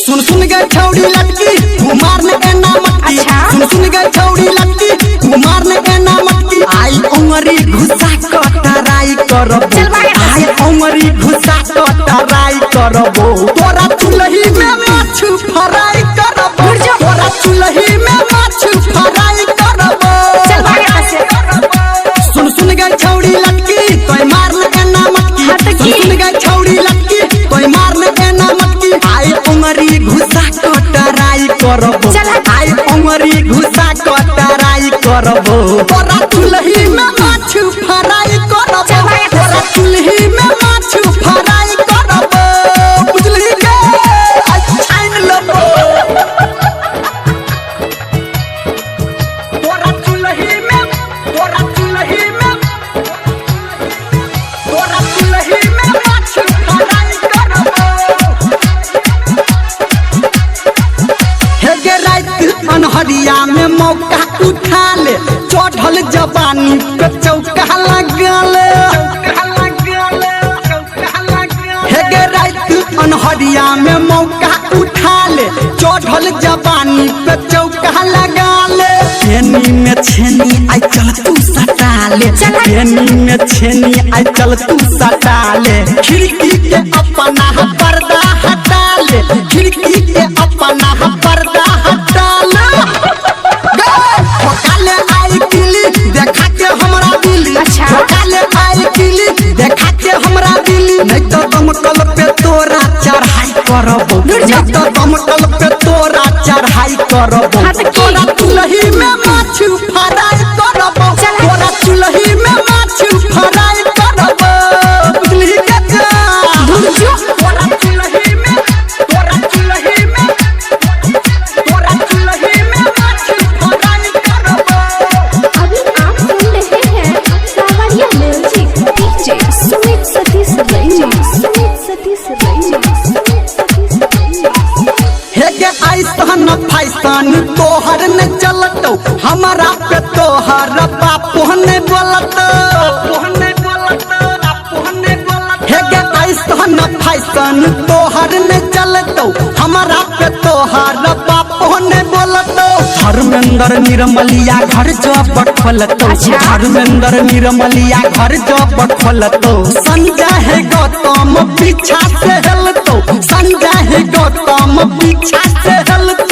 सुन सुन गए छौड़ी लटकी तू मारने के ना मटकी। सुन सुन गए छौड़ी लटकी तू मारने के ना मटकी। आई उंगरी घुसा कटराई करबो, आई उंगरी घुसा कटराई करबो। तोरा चुल्ही में माछ फ्राई करबो, तोरा चुल्ही में माछ फ्राई करबो। सुन सुन गए छौड़ी लटकी तोय मारने के ना मटकी। सुन सुन गए छौड़ी लटकी तोय मारने के ना मटकी। आई उंगरी घुसा कटराई करबो, आई उंगरी घुसा कटराई करबो। तोरा चुल्ही में माछ फ्राई करबो, तोरा चुल्ही में माछ फ्राई करबो। बुझली के छाइन लबो। तोरा चुल्ही में, तोरा चुल्ही में, तोरा चुल्ही में माछ फ्राई करबो। हेगे रात अनहरिया में मौका उठा ले, चढ़ल जवानी पे चौका लगा ले। हेगे रात अनहरिया में मौका उठा ले, चढ़ल जवानी पे चौका लगा ले। छेनी में छेनी आई चल तू सटा ले, छेनी में छेनी आई चल तू सटा ले। खिड़की के अपना पर्दा हटा ले, खिड़की के अपना पर्दा हटा ले। ठोकाले आई किली देखा के हमरा दिली, ठोकाले आई किली देखा के हमरा दिली। नहीं तो दमकल पे तोरा चढ़ाई करबो, नहीं तो दमकल पे तोरा चढ़ाई करबो। तोरा चुल्ही में माछ फ्राई करबो, तोरा चुल्ही में माछ फ्राई करबो। बुझली के तोरा चुल्ही में, तोरा चुल्ही में, तोरा चुल्ही में माछ फ्राई करबो। अभी आप सुन रहे हैं सावरिया म्यूजिक डीजे सुमित सतीश रंजन, सुमित सतीश रंजन, सुमित सतीश रंजन। हेगे ऐसन फैसन तोहर न चलतो, हमारा पे तोहर बापो ने बोलतो। हेगे ऐसन फैसन तोहर न चलतो, हमारा पे तोहर बापो ने बोलतो। धर्मेंद्र निर्मलिया घर जो बखलतो, धर्मेंद्र निर्मलिया घर जो बखलतो। संजय है गौतम पीछा से हेलतो, संजय है गौतम पीछा से हेलतो।